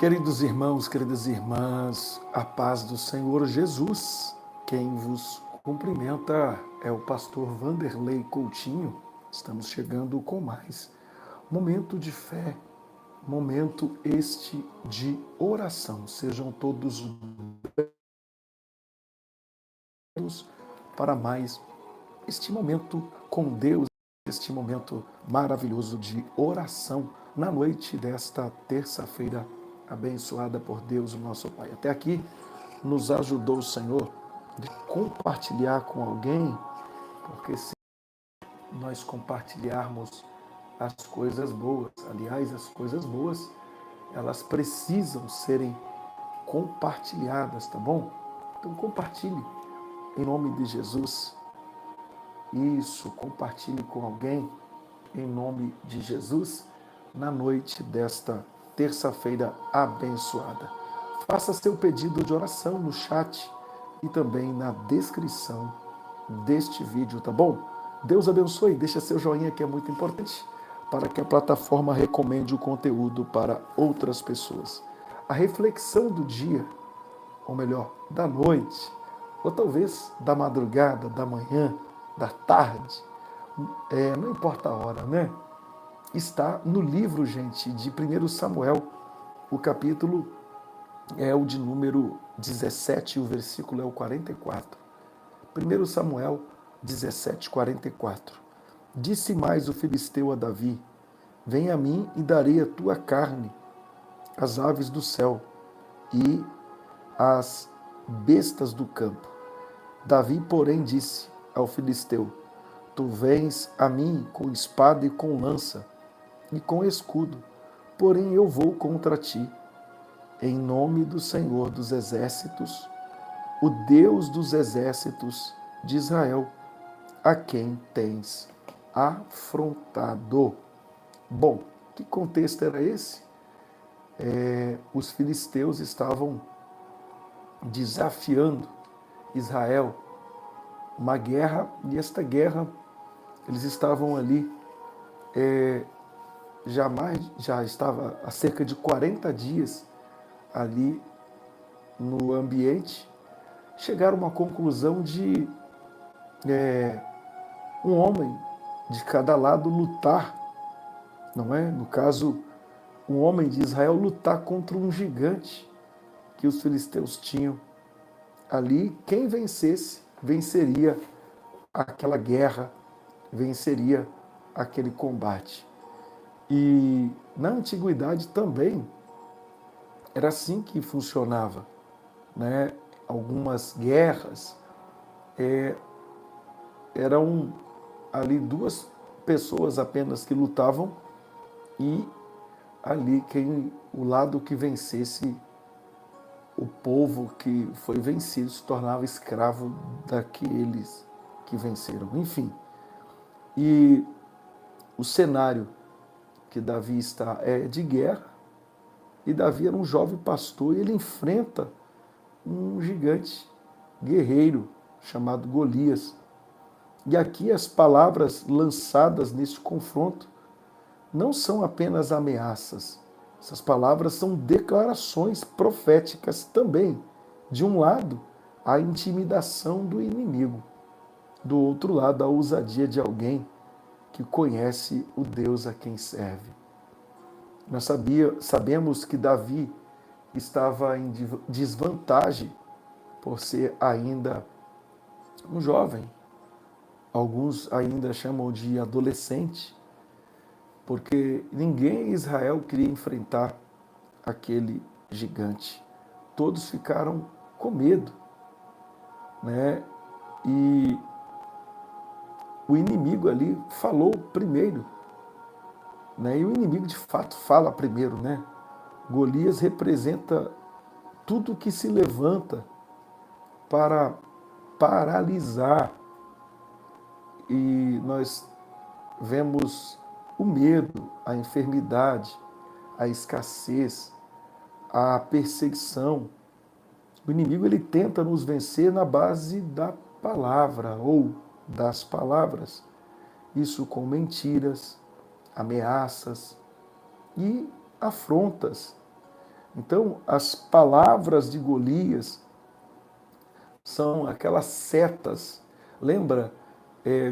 Queridos irmãos, queridas irmãs, a paz do Senhor Jesus. Quem vos cumprimenta é o pastor Vanderlei Coutinho. Estamos chegando com mais momento de fé, momento este de oração. Sejam todos bem-vindos para mais este momento com Deus, este momento maravilhoso de oração na noite desta terça-feira abençoada por Deus, o nosso Pai. Até aqui nos ajudou o Senhor de compartilhar com alguém, porque se nós compartilharmos as coisas boas, aliás, as coisas boas, elas precisam serem compartilhadas, tá bom? Então compartilhe em nome de Jesus. Isso, compartilhe com alguém em nome de Jesus na noite desta terça-feira abençoada. Faça seu pedido de oração no chat e também na descrição deste vídeo, tá bom? Deus abençoe, deixa seu joinha que é muito importante para que a plataforma recomende o conteúdo para outras pessoas. A reflexão do dia, ou melhor, da noite, ou talvez da madrugada, da manhã, da tarde, não importa a hora, né? Está no livro, gente, de 1 Samuel. O capítulo é o de número 17 e o versículo é o 44. 1 Samuel 17, 44. Disse mais o filisteu a Davi: Vem a mim e darei a tua carne às aves do céu e às bestas do campo. Davi, porém, disse ao filisteu: Tu vens a mim com espada e com lança e com escudo, porém eu vou contra ti, em nome do Senhor dos exércitos, o Deus dos exércitos de Israel, a quem tens afrontado. Bom, que contexto era esse? Os filisteus estavam desafiando Israel, uma guerra, e esta guerra, eles estavam ali, já estava há cerca de 40 dias ali no ambiente, chegaram a uma conclusão de um homem de cada lado lutar, não é? No caso, um homem de Israel lutar contra um gigante que os filisteus tinham ali. Quem vencesse, venceria aquela guerra, venceria aquele combate. E na antiguidade também era assim que funcionava, né? Algumas guerras eram ali duas pessoas apenas que lutavam e ali o lado que vencesse, o povo que foi vencido se tornava escravo daqueles que venceram. Enfim, e o cenário que Davi está é de guerra, e Davi era um jovem pastor e ele enfrenta um gigante guerreiro chamado Golias. E aqui as palavras lançadas nesse confronto não são apenas ameaças. Essas palavras são declarações proféticas também. De um lado, a intimidação do inimigo. Do outro lado, a ousadia de alguém que conhece o Deus a quem serve. Nós sabemos que Davi estava em desvantagem por ser ainda um jovem. Alguns ainda chamam de adolescente, porque ninguém em Israel queria enfrentar aquele gigante. Todos ficaram com medo, né? E o inimigo ali falou primeiro, né? E o inimigo de fato fala primeiro, né? Golias representa tudo que se levanta para paralisar, e nós vemos o medo, a enfermidade, a escassez, a perseguição. O inimigo ele tenta nos vencer na base da palavra ou das palavras. Isso com mentiras, ameaças e afrontas. Então, as palavras de Golias são aquelas setas. Lembra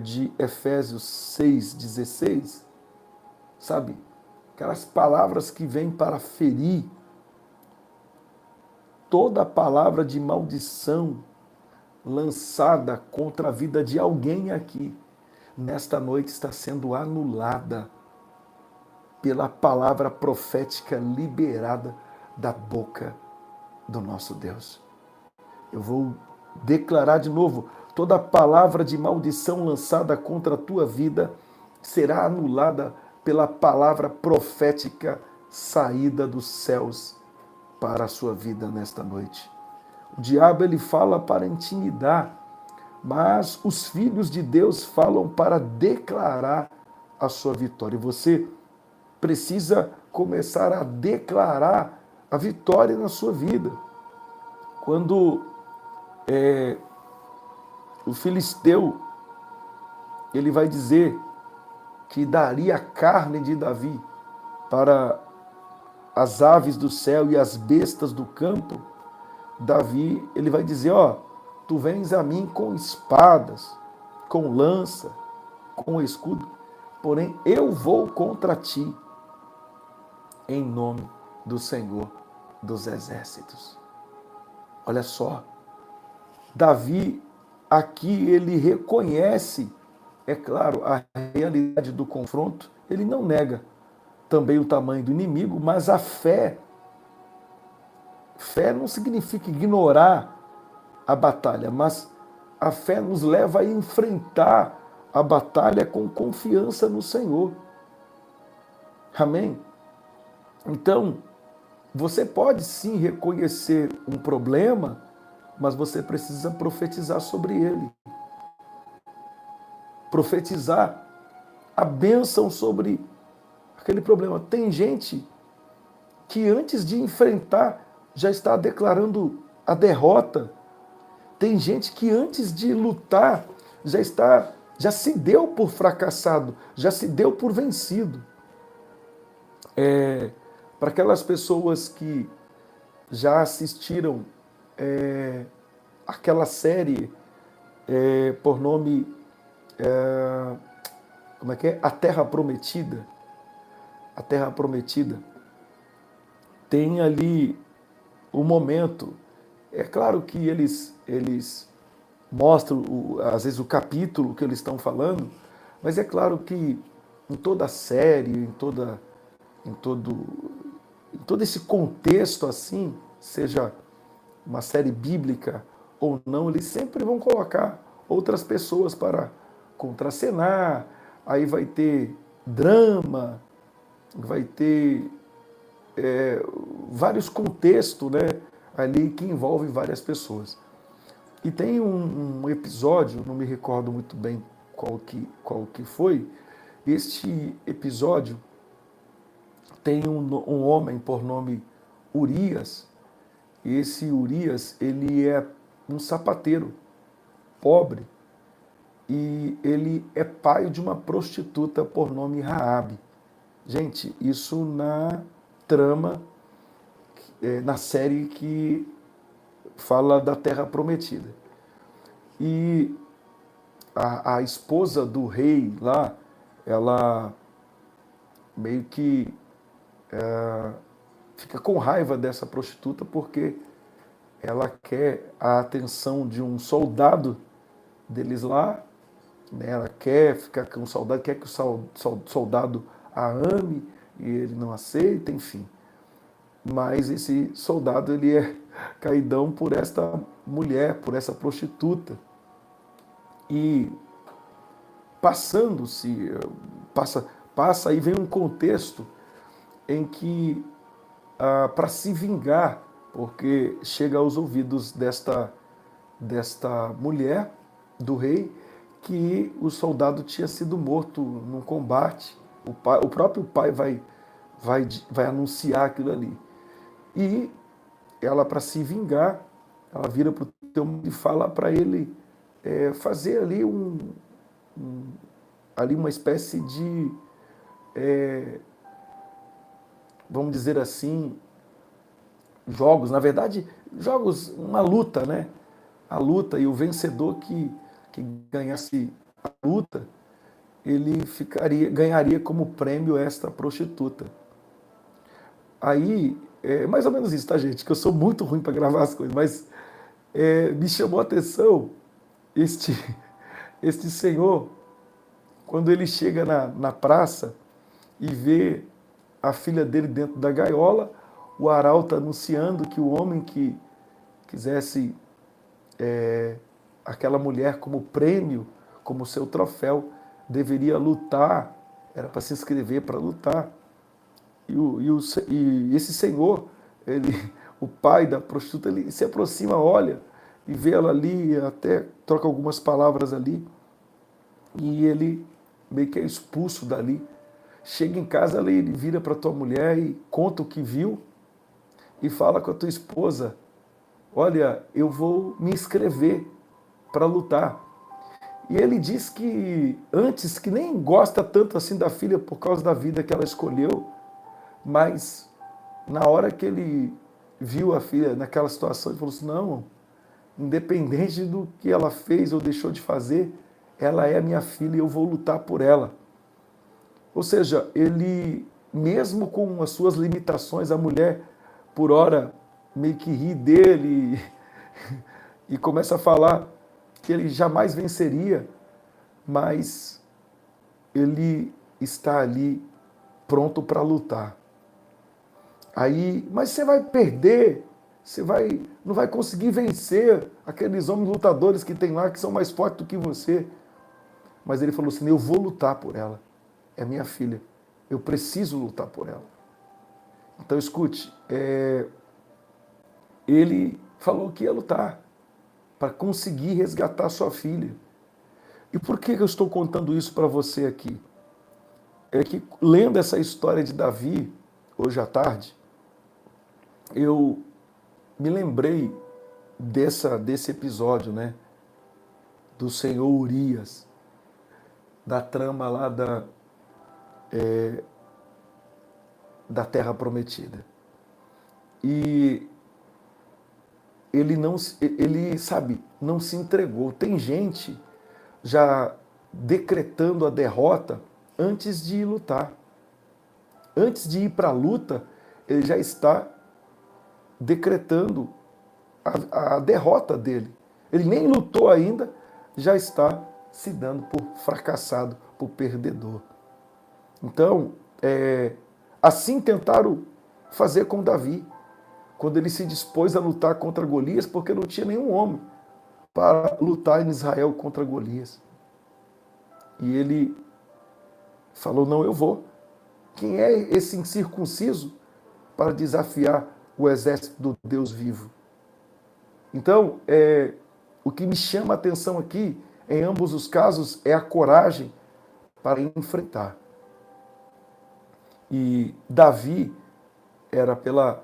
de Efésios 6,16? Sabe? Aquelas palavras que vêm para ferir. Toda palavra de maldição lançada contra a vida de alguém aqui, nesta noite está sendo anulada pela palavra profética liberada da boca do nosso Deus. Eu vou declarar de novo: toda palavra de maldição lançada contra a tua vida será anulada pela palavra profética saída dos céus para a sua vida nesta noite. O diabo ele fala para intimidar, mas os filhos de Deus falam para declarar a sua vitória. E você precisa começar a declarar a vitória na sua vida. Quando o filisteu ele vai dizer que daria a carne de Davi para as aves do céu e as bestas do campo, Davi ele vai dizer, tu vens a mim com espadas, com lança, com escudo, porém eu vou contra ti em nome do Senhor dos Exércitos. Olha só, Davi aqui ele reconhece, é claro, a realidade do confronto, ele não nega também o tamanho do inimigo, mas a fé não significa ignorar a batalha, mas a fé nos leva a enfrentar a batalha com confiança no Senhor. Amém? Então, você pode sim reconhecer um problema, mas você precisa profetizar sobre ele. Profetizar a bênção sobre aquele problema. Tem gente que antes de enfrentar já está declarando a derrota. Tem gente que antes de lutar já se deu por fracassado, já se deu por vencido. Para aquelas pessoas que já assistiram aquela série por nome como é que é? A Terra Prometida. A Terra Prometida. Tem ali o momento. É claro que eles mostram, às vezes, o capítulo que eles estão falando, mas é claro que em toda a série, em todo esse contexto assim, seja uma série bíblica ou não, eles sempre vão colocar outras pessoas para contracenar, aí vai ter drama, vai ter vários contextos, né, ali que envolvem várias pessoas. E tem um episódio, não me recordo muito bem qual que foi, este episódio tem um homem por nome Urias, e esse Urias, ele é um sapateiro, pobre, e ele é pai de uma prostituta por nome Raabe. Gente, isso na trama, na série que fala da Terra Prometida. E a esposa do rei lá, ela meio que fica com raiva dessa prostituta porque ela quer a atenção de um soldado deles lá, né? Ela quer ficar com o soldado, quer que o soldado a ame e ele não aceita, enfim. Mas esse soldado ele é caidão por esta mulher, por essa prostituta. E passando-se, passa aí vem um contexto em que para se vingar, porque chega aos ouvidos desta mulher, do rei, que o soldado tinha sido morto num combate. O próprio pai vai anunciar aquilo ali. E ela, para se vingar, ela vira para o teu marido e fala para ele fazer ali ali uma espécie de, vamos dizer assim, jogos, na verdade, jogos, uma luta, né? A luta, e o vencedor que ganhasse a luta, ele ganharia como prêmio esta prostituta. Aí, é mais ou menos isso, tá, gente? Que eu sou muito ruim para gravar as coisas, mas me chamou a atenção este, este senhor, quando ele chega na praça e vê a filha dele dentro da gaiola, o arauto anunciando que o homem que quisesse aquela mulher como prêmio, como seu troféu, deveria lutar, era para se inscrever para lutar. E esse senhor, ele, o pai da prostituta, ele se aproxima, olha, e vê ela ali, até troca algumas palavras ali, e ele meio que é expulso dali. Chega em casa, ele vira para tua mulher e conta o que viu, e fala com a tua esposa, olha, eu vou me inscrever para lutar. E ele diz que antes, que nem gosta tanto assim da filha por causa da vida que ela escolheu, mas na hora que ele viu a filha naquela situação, ele falou assim, não, independente do que ela fez ou deixou de fazer, ela é minha filha e eu vou lutar por ela. Ou seja, ele, mesmo com as suas limitações, a mulher, por hora, meio que ri dele e começa a falar que ele jamais venceria, mas ele está ali pronto para lutar. Aí, mas você vai perder, não vai conseguir vencer aqueles homens lutadores que tem lá que são mais fortes do que você. Mas ele falou assim: eu vou lutar por ela. É minha filha. Eu preciso lutar por ela. Então escute, ele falou que ia lutar para conseguir resgatar sua filha. E por que eu estou contando isso para você aqui? É que, lendo essa história de Davi, hoje à tarde, eu me lembrei desse episódio, né? Do senhor Urias, da trama lá da Terra Prometida. E ele, sabe, não se entregou. Tem gente já decretando a derrota antes de ir lutar. Antes de ir para a luta, ele já está decretando a derrota dele. Ele nem lutou ainda, já está se dando por fracassado, por perdedor. Então, assim tentaram fazer com Davi, quando ele se dispôs a lutar contra Golias, porque não tinha nenhum homem para lutar em Israel contra Golias. E ele falou: não, eu vou. Quem é esse incircunciso para desafiar o exército do Deus vivo? Então, o que me chama a atenção aqui, em ambos os casos, é a coragem para enfrentar. E Davi era pela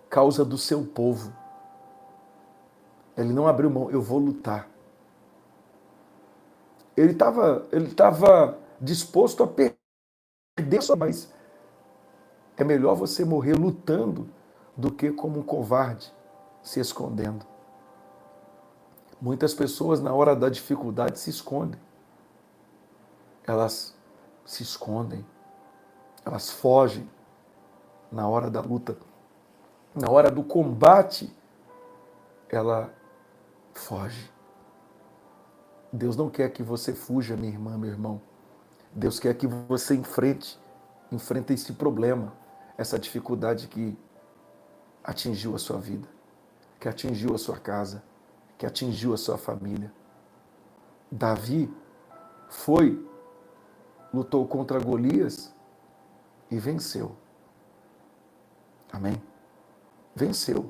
causa do seu povo. Ele não abriu mão, eu vou lutar. Ele estava disposto a perder, mas é melhor você morrer lutando do que como um covarde, se escondendo. Muitas pessoas, na hora da dificuldade, se escondem. Elas se escondem. Elas fogem na hora da luta. Na hora do combate, ela foge. Deus não quer que você fuja, minha irmã, meu irmão. Deus quer que você enfrente esse problema, essa dificuldade que atingiu a sua vida, que atingiu a sua casa, que atingiu a sua família. Davi lutou contra Golias e venceu. Amém? Venceu.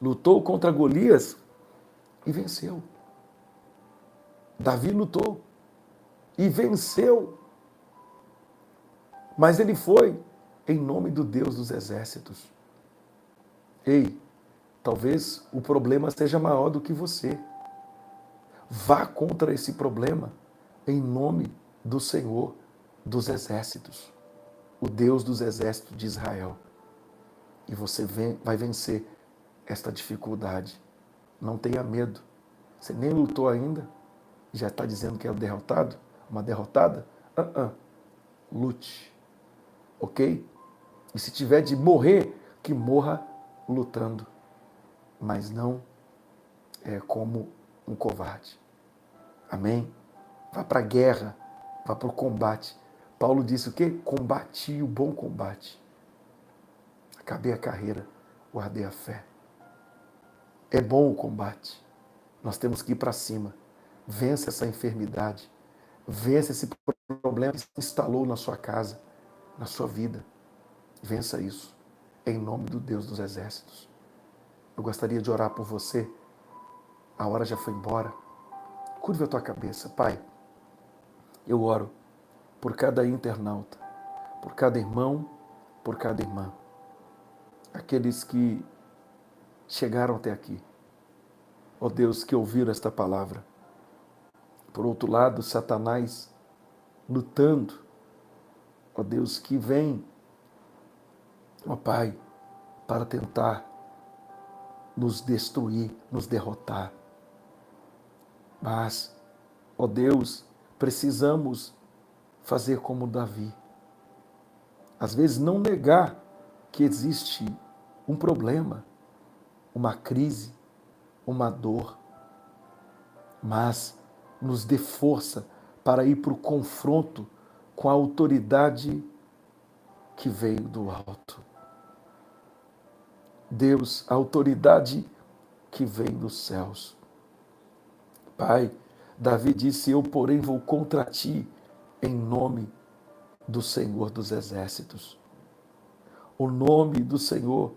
Lutou contra Golias e venceu. Davi lutou e venceu. Mas ele foi em nome do Deus dos exércitos. Ei, talvez o problema seja maior do que você. Vá contra esse problema em nome do Senhor dos exércitos, o Deus dos exércitos de Israel. e você vai vencer esta dificuldade. Não tenha medo. Você nem lutou ainda, já está dizendo que é um derrotado, uma derrotada? Lute, ok? E se tiver de morrer, que morra lutando, mas não como um covarde. Amém? Vá para a guerra, vá para o combate. Paulo disse o quê? Combati o bom combate. Acabei a carreira, guardei a fé. É bom o combate. Nós temos que ir para cima. Vença essa enfermidade. Vença esse problema que se instalou na sua casa, na sua vida. Vença isso. Em nome do Deus dos exércitos. Eu gostaria de orar por você. A hora já foi embora. Curva a tua cabeça. Pai, eu oro por cada internauta, por cada irmão, por cada irmã. Aqueles que chegaram até aqui. Ó Deus, que ouviram esta palavra. Por outro lado, Satanás lutando. Ó Deus, que vem, ó Pai, para tentar nos destruir, nos derrotar. Mas, ó Deus, precisamos fazer como Davi. Às vezes não negar que existe um problema, uma crise, uma dor, mas nos dê força para ir para o confronto com a autoridade que veio do alto. Deus, a autoridade que vem dos céus. Pai, Davi disse, eu porém vou contra ti em nome do Senhor dos exércitos. O nome do Senhor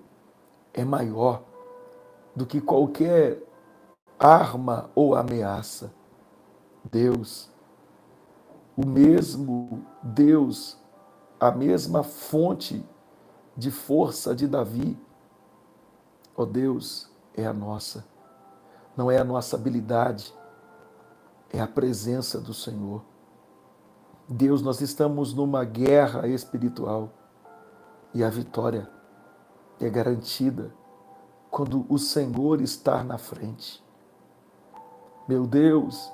é maior do que qualquer arma ou ameaça. Deus, o mesmo Deus, a mesma fonte de força de Davi, ó Deus, é a nossa. Não é a nossa habilidade, é a presença do Senhor. Deus, nós estamos numa guerra espiritual e a vitória é garantida quando o Senhor está na frente. Meu Deus,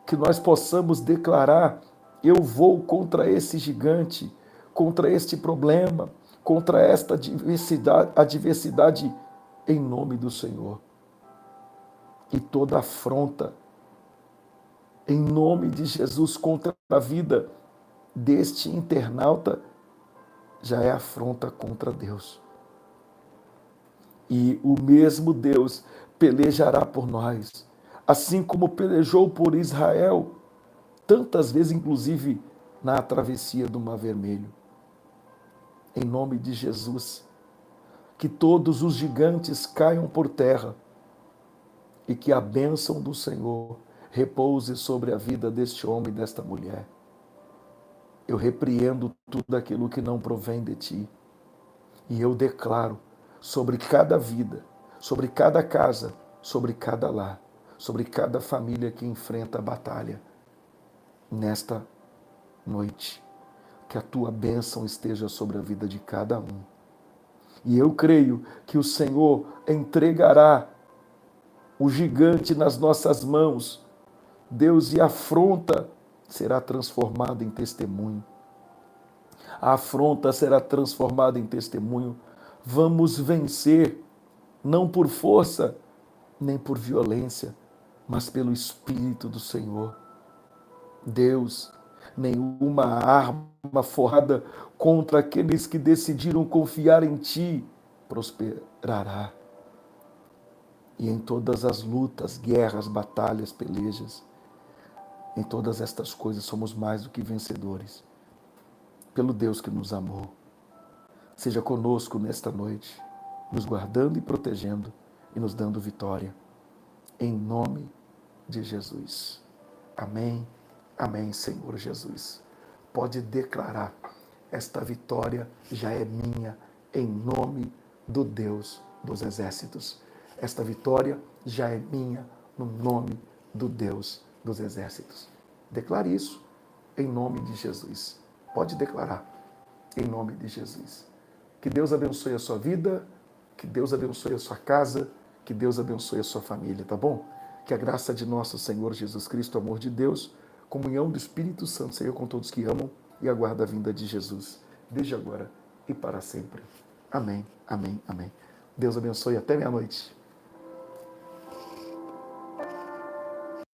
que nós possamos declarar, eu vou contra esse gigante, contra este problema, contra esta adversidade em nome do Senhor. E toda afronta, em nome de Jesus, contra a vida deste internauta, já é afronta contra Deus. E o mesmo Deus pelejará por nós, assim como pelejou por Israel, tantas vezes, inclusive na travessia do Mar Vermelho. Em nome de Jesus, que todos os gigantes caiam por terra e que a bênção do Senhor repouse sobre a vida deste homem e desta mulher. Eu repreendo tudo aquilo que não provém de ti e eu declaro sobre cada vida, sobre cada casa, sobre cada lar, sobre cada família que enfrenta a batalha nesta noite, que a tua bênção esteja sobre a vida de cada um. E eu creio que o Senhor entregará o gigante nas nossas mãos, Deus, e a afronta será transformada em testemunho. A afronta será transformada em testemunho. Vamos vencer, não por força, nem por violência, mas pelo Espírito do Senhor. Deus, nenhuma arma forrada contra aqueles que decidiram confiar em Ti prosperará. E em todas as lutas, guerras, batalhas, pelejas, em todas estas coisas somos mais do que vencedores, pelo Deus que nos amou. Seja conosco nesta noite, nos guardando e protegendo e nos dando vitória. Em nome de Jesus. Amém. Amém, Senhor Jesus. Pode declarar, esta vitória já é minha, em nome do Deus dos exércitos. Esta vitória já é minha, no nome do Deus dos exércitos. Declare isso, em nome de Jesus. Pode declarar, em nome de Jesus. Que Deus abençoe a sua vida, que Deus abençoe a sua casa, que Deus abençoe a sua família, tá bom? Que a graça de nosso Senhor Jesus Cristo, o amor de Deus, comunhão do Espírito Santo seja com todos que amam e aguardam a vinda de Jesus, desde agora e para sempre. Amém, amém, amém. Deus abençoe até meia-noite.